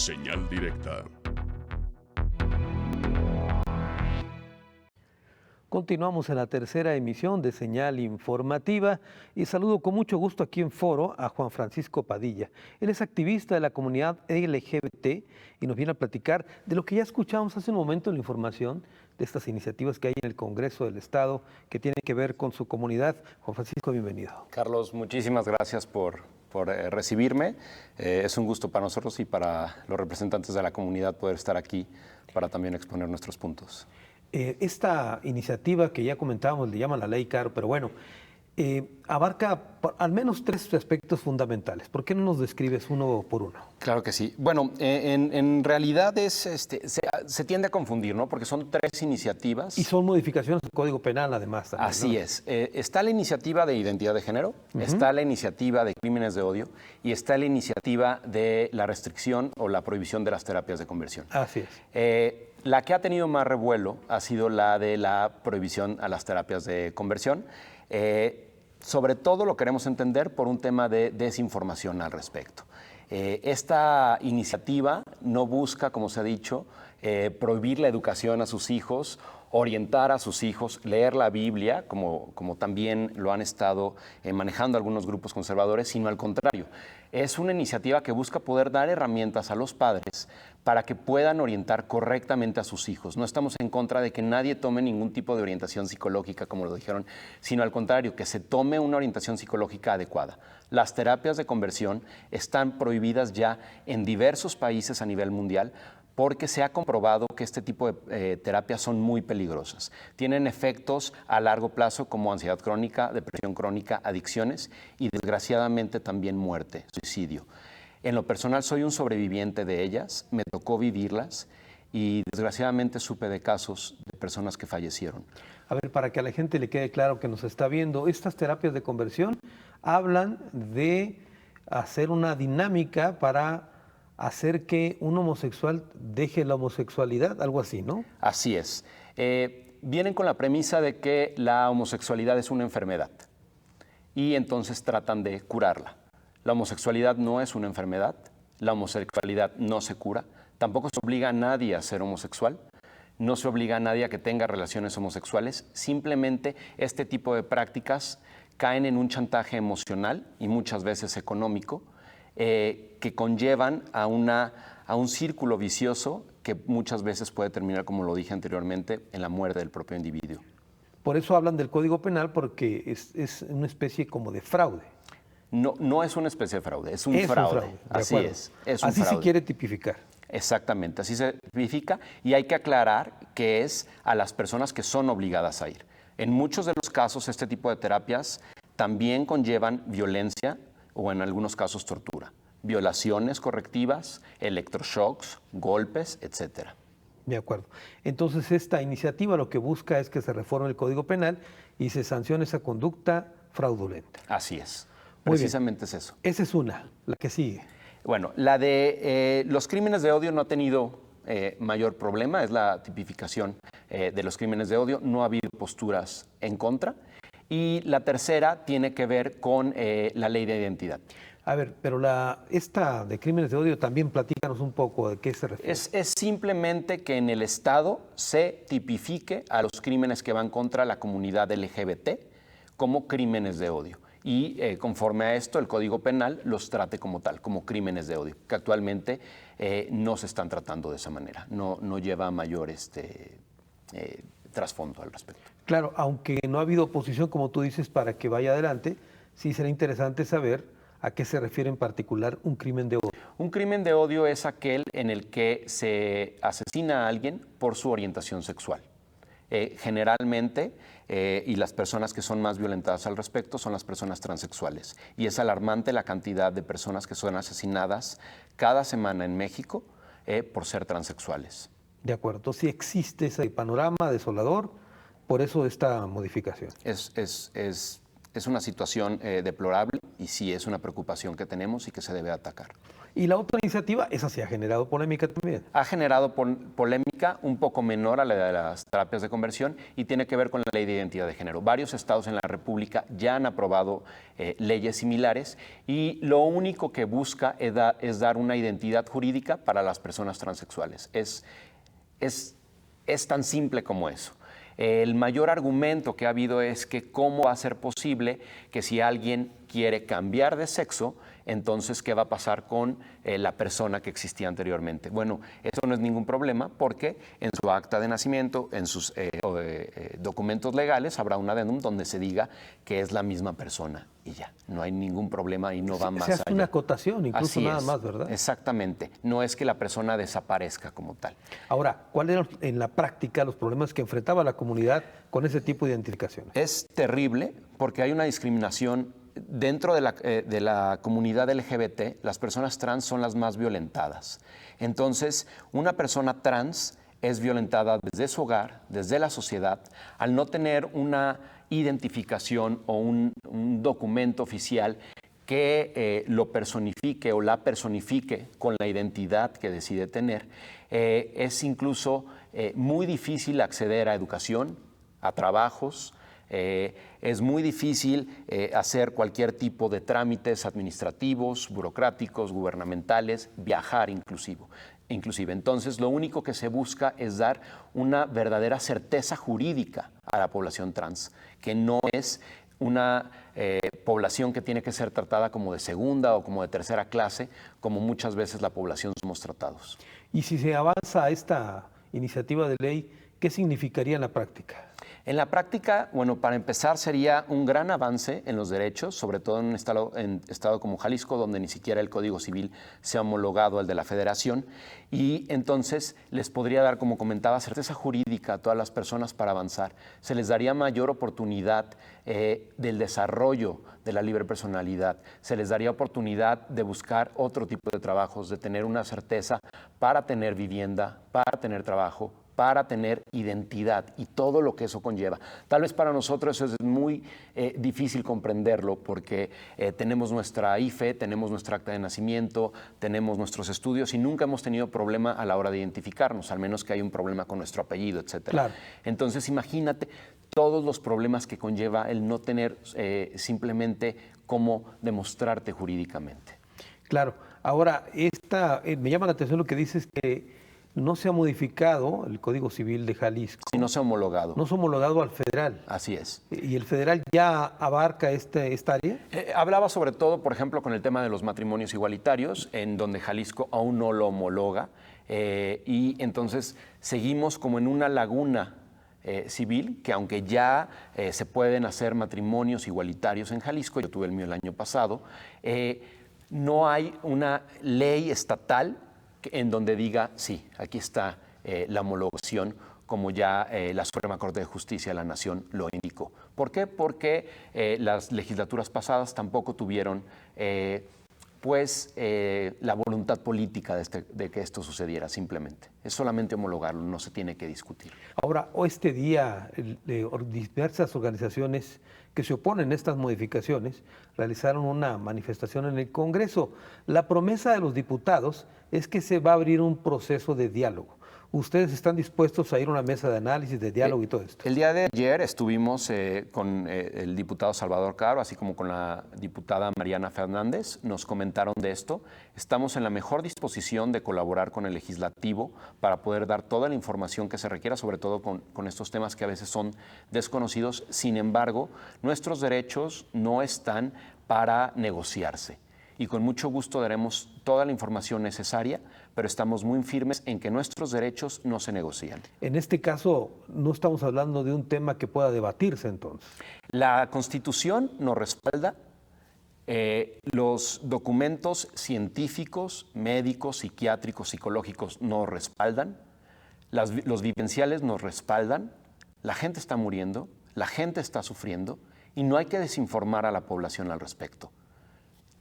Señal directa. Continuamos en la tercera emisión de Señal Informativa y saludo con mucho gusto aquí en Foro a Juan Francisco Padilla. Él es activista de la comunidad LGBT y nos viene a platicar de lo que ya escuchamos hace un momento en la información de estas iniciativas que hay en el Congreso del Estado que tienen que ver con su comunidad. Juan Francisco, bienvenido. Carlos, muchísimas gracias por recibirme. Es un gusto para nosotros y para los representantes de la comunidad poder estar aquí para también exponer nuestros puntos. Esta iniciativa que ya comentábamos le llaman la Ley Caro, pero bueno, abarca al menos tres aspectos fundamentales. ¿Por qué no nos describes uno por uno? Claro que sí. Bueno, en realidad se tiende a confundir, ¿no? Porque son tres iniciativas. Y son modificaciones del Código Penal, además. También, Así ¿no? es. Está la iniciativa de identidad de género, está la iniciativa de crímenes de odio y está la iniciativa de la restricción o la prohibición de las terapias de conversión. Así es. La que ha tenido más revuelo ha sido la de la prohibición a las terapias de conversión. Sobre todo lo queremos entender por un tema de desinformación al respecto. Esta iniciativa no busca, como se ha dicho, prohibir la educación a sus hijos, orientar a sus hijos, leer la Biblia, como también lo han estado manejando algunos grupos conservadores, sino al contrario. Es una iniciativa que busca poder dar herramientas a los padres para que puedan orientar correctamente a sus hijos. No estamos en contra de que nadie tome ningún tipo de orientación psicológica, como lo dijeron, sino al contrario, que se tome una orientación psicológica adecuada. Las terapias de conversión están prohibidas ya en diversos países a nivel mundial, porque se ha comprobado que este tipo de terapias son muy peligrosas. Tienen efectos a largo plazo como ansiedad crónica, depresión crónica, adicciones y desgraciadamente también muerte, suicidio. En lo personal soy un sobreviviente de ellas, me tocó vivirlas y desgraciadamente supe de casos de personas que fallecieron. A ver, para que a la gente le quede claro que nos está viendo, estas terapias de conversión hablan de hacer una dinámica para hacer que un homosexual deje la homosexualidad, algo así, ¿no? Así es. Vienen con la premisa de que la homosexualidad es una enfermedad y entonces tratan de curarla. La homosexualidad no es una enfermedad, la homosexualidad no se cura, tampoco se obliga a nadie a ser homosexual, no se obliga a nadie a que tenga relaciones homosexuales, simplemente este tipo de prácticas caen en un chantaje emocional y muchas veces económico, que conllevan a un círculo vicioso que muchas veces puede terminar, como lo dije anteriormente, en la muerte del propio individuo. Por eso hablan del Código Penal, porque es una especie como de fraude. No es una especie de fraude, es un fraude. Así es un así fraude. se quiere tipificar. Exactamente, así se tipifica y hay que aclarar que es a las personas que son obligadas a ir. En muchos de los casos este tipo de terapias también conllevan violencia o en algunos casos tortura, violaciones correctivas, electroshocks, golpes, etcétera. De acuerdo. Entonces esta iniciativa lo que busca es que se reforme el Código Penal y se sancione esa conducta fraudulenta. Así es, Muy precisamente bien. es eso. Esa es una, la que sigue. Bueno, la de los crímenes de odio no ha tenido mayor problema, es la tipificación de los crímenes de odio, no ha habido posturas en contra. Y la tercera tiene que ver con la ley de identidad. A ver, pero esta de crímenes de odio también platícanos un poco de qué se refiere. Es simplemente que en el Estado se tipifique a los crímenes que van contra la comunidad LGBT como crímenes de odio. Y conforme a esto, el Código Penal los trate como tal, como crímenes de odio, que actualmente no se están tratando de esa manera, no lleva mayor trasfondo al respecto. Claro, aunque no ha habido oposición, como tú dices, para que vaya adelante, sí será interesante saber a qué se refiere en particular un crimen de odio. Un crimen de odio es aquel en el que se asesina a alguien por su orientación sexual. Generalmente, y las personas que son más violentadas al respecto son las personas transexuales. Y es alarmante la cantidad de personas que son asesinadas cada semana en México por ser transexuales. De acuerdo, entonces sí existe ese panorama desolador, por eso esta modificación. Es Es una situación deplorable y sí es una preocupación que tenemos y que se debe atacar. Y la otra iniciativa, esa sí ha generado polémica también. Ha generado polémica un poco menor a la de las terapias de conversión y tiene que ver con la ley de identidad de género. Varios estados en la República ya han aprobado leyes similares y lo único que busca es dar una identidad jurídica para las personas transexuales. Es tan simple como eso. El mayor argumento que ha habido es que cómo va a ser posible que si alguien quiere cambiar de sexo, entonces ¿qué va a pasar con la persona que existía anteriormente? Bueno, eso no es ningún problema porque en su acta de nacimiento, en sus documentos legales, habrá un adendum donde se diga que es la misma persona y ya. No hay ningún problema y no va más allá. Se hace una acotación, incluso Así nada es, más, ¿verdad? Exactamente. No es que la persona desaparezca como tal. Ahora, ¿cuáles eran en la práctica los problemas que enfrentaba la comunidad con ese tipo de identificaciones? Es terrible porque hay una discriminación dentro de la comunidad LGBT. Las personas trans son las más violentadas. Entonces, una persona trans es violentada desde su hogar, desde la sociedad, al no tener una identificación o un documento oficial que lo personifique o la personifique con la identidad que decide tener. Es incluso muy difícil acceder a educación, a trabajos. Es muy difícil hacer cualquier tipo de trámites administrativos, burocráticos, gubernamentales, viajar inclusive. Entonces, lo único que se busca es dar una verdadera certeza jurídica a la población trans, que no es una población que tiene que ser tratada como de segunda o como de tercera clase, como muchas veces la población somos tratados. Y si se avanza a esta iniciativa de ley, ¿qué significaría en la práctica? En la práctica, bueno, para empezar sería un gran avance en los derechos, sobre todo en un estado como Jalisco, donde ni siquiera el Código Civil se ha homologado al de la Federación, y entonces les podría dar, como comentaba, certeza jurídica a todas las personas para avanzar. Se les daría mayor oportunidad del desarrollo de la libre personalidad, se les daría oportunidad de buscar otro tipo de trabajos, de tener una certeza para tener vivienda, para tener trabajo, para tener identidad y todo lo que eso conlleva. Tal vez para nosotros eso es muy difícil comprenderlo porque tenemos nuestra IFE, tenemos nuestra acta de nacimiento, tenemos nuestros estudios y nunca hemos tenido problema a la hora de identificarnos, al menos que hay un problema con nuestro apellido, etc. Claro. Entonces imagínate todos los problemas que conlleva el no tener simplemente cómo demostrarte jurídicamente. Claro. Ahora, me llama la atención lo que dices que no se ha modificado el Código Civil de Jalisco. Sí, no se ha homologado. No se ha homologado al federal. Así es. ¿Y el federal ya abarca esta área? Hablaba sobre todo, por ejemplo, con el tema de los matrimonios igualitarios, en donde Jalisco aún no lo homologa. Y entonces seguimos como en una laguna civil, que aunque ya se pueden hacer matrimonios igualitarios en Jalisco, yo tuve el mío el año pasado, no hay una ley estatal en donde diga, sí, aquí está la homologación, como ya la Suprema Corte de Justicia de la Nación lo indicó. ¿Por qué? Porque las legislaturas pasadas tampoco tuvieron la voluntad política de que esto sucediera, simplemente. Es solamente homologarlo, no se tiene que discutir. Ahora, este día, diversas organizaciones que se oponen a estas modificaciones realizaron una manifestación en el Congreso. La promesa de los diputados es que se va a abrir un proceso de diálogo. ¿Ustedes están dispuestos a ir a una mesa de análisis, de diálogo y todo esto? El día de ayer estuvimos con el diputado Salvador Caro, así como con la diputada Mariana Fernández. Nos comentaron de esto. Estamos en la mejor disposición de colaborar con el legislativo para poder dar toda la información que se requiera, sobre todo con estos temas que a veces son desconocidos. Sin embargo, nuestros derechos no están para negociarse. Y con mucho gusto daremos toda la información necesaria, pero estamos muy firmes en que nuestros derechos no se negocian. En este caso, no estamos hablando de un tema que pueda debatirse entonces. La Constitución nos respalda, los documentos científicos, médicos, psiquiátricos, psicológicos nos respaldan, los vivenciales nos respaldan, la gente está muriendo, la gente está sufriendo y no hay que desinformar a la población al respecto.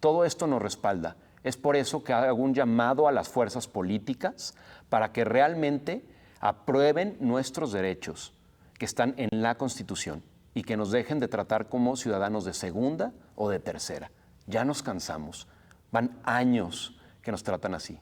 Todo esto nos respalda. Es por eso que hago un llamado a las fuerzas políticas para que realmente aprueben nuestros derechos que están en la Constitución. y que nos dejen de tratar como ciudadanos de segunda o de tercera. Ya nos cansamos. Van años que nos tratan así.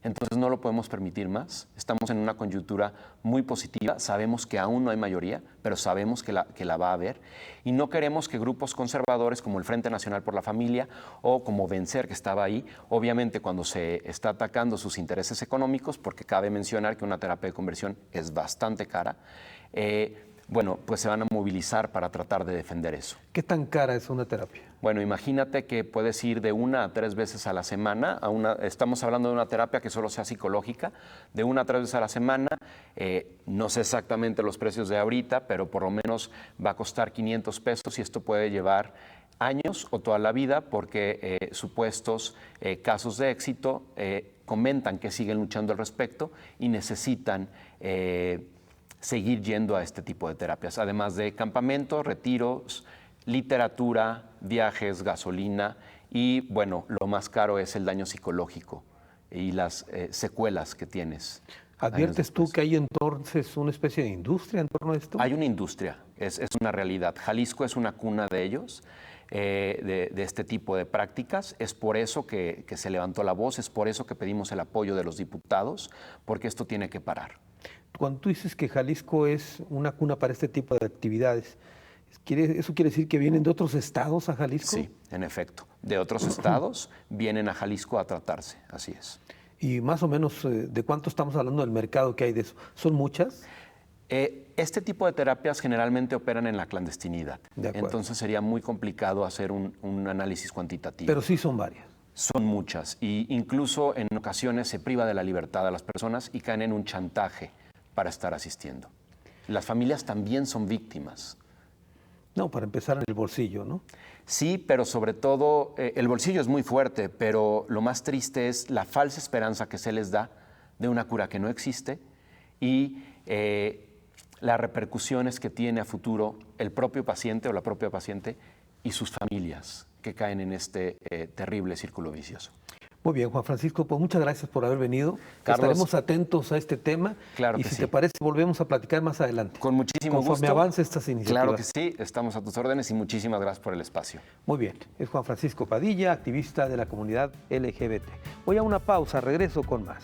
Entonces no lo podemos permitir más. Estamos en una coyuntura muy positiva. Sabemos que aún no hay mayoría, pero sabemos que la va a haber. Y no queremos que grupos conservadores como el Frente Nacional por la Familia o como Vencer, que estaba ahí, obviamente cuando se está atacando sus intereses económicos, porque cabe mencionar que una terapia de conversión es bastante cara, bueno, pues se van a movilizar para tratar de defender eso. ¿Qué tan cara es una terapia? Bueno, imagínate que puedes ir de 1 a 3 veces a la semana. Estamos hablando de una terapia que solo sea psicológica, de 1 a 3 veces a la semana. No sé exactamente los precios de ahorita, pero por lo menos va a costar 500 pesos y esto puede llevar años o toda la vida porque supuestos casos de éxito comentan que siguen luchando al respecto y necesitan seguir yendo a este tipo de terapias, además de campamentos, retiros, literatura, viajes, gasolina y, bueno, lo más caro es el daño psicológico y las secuelas que tienes. ¿Adviertes tú que hay entonces una especie de industria en torno a esto? Hay una industria, es una realidad. Jalisco es una cuna de ellos, de este tipo de prácticas. Es por eso que se levantó la voz, es por eso que pedimos el apoyo de los diputados, porque esto tiene que parar. Cuando tú dices que Jalisco es una cuna para este tipo de actividades, ¿eso quiere decir que vienen de otros estados a Jalisco? Sí, en efecto. De otros estados vienen a Jalisco a tratarse, así es. ¿Y más o menos de cuánto estamos hablando del mercado que hay de eso? ¿Son muchas? Este tipo de terapias generalmente operan en la clandestinidad. Entonces sería muy complicado hacer un análisis cuantitativo. Pero sí son varias. Son muchas. Y incluso en ocasiones se priva de la libertad a las personas y caen en un chantaje para estar asistiendo. Las familias también son víctimas. No, para empezar en el bolsillo, ¿no? Sí, pero sobre todo el bolsillo es muy fuerte, pero lo más triste es la falsa esperanza que se les da de una cura que no existe y las repercusiones que tiene a futuro el propio paciente o la propia paciente y sus familias que caen en este terrible círculo vicioso. Muy bien, Juan Francisco, pues muchas gracias por haber venido. Carlos, estaremos atentos a este tema. Claro y que si sí. te parece, volvemos a platicar más adelante. Con muchísimo gusto. Conforme avance estas iniciativas. Claro que sí, estamos a tus órdenes y muchísimas gracias por el espacio. Muy bien, es Juan Francisco Padilla, activista de la comunidad LGBT. Voy a una pausa, regreso con más.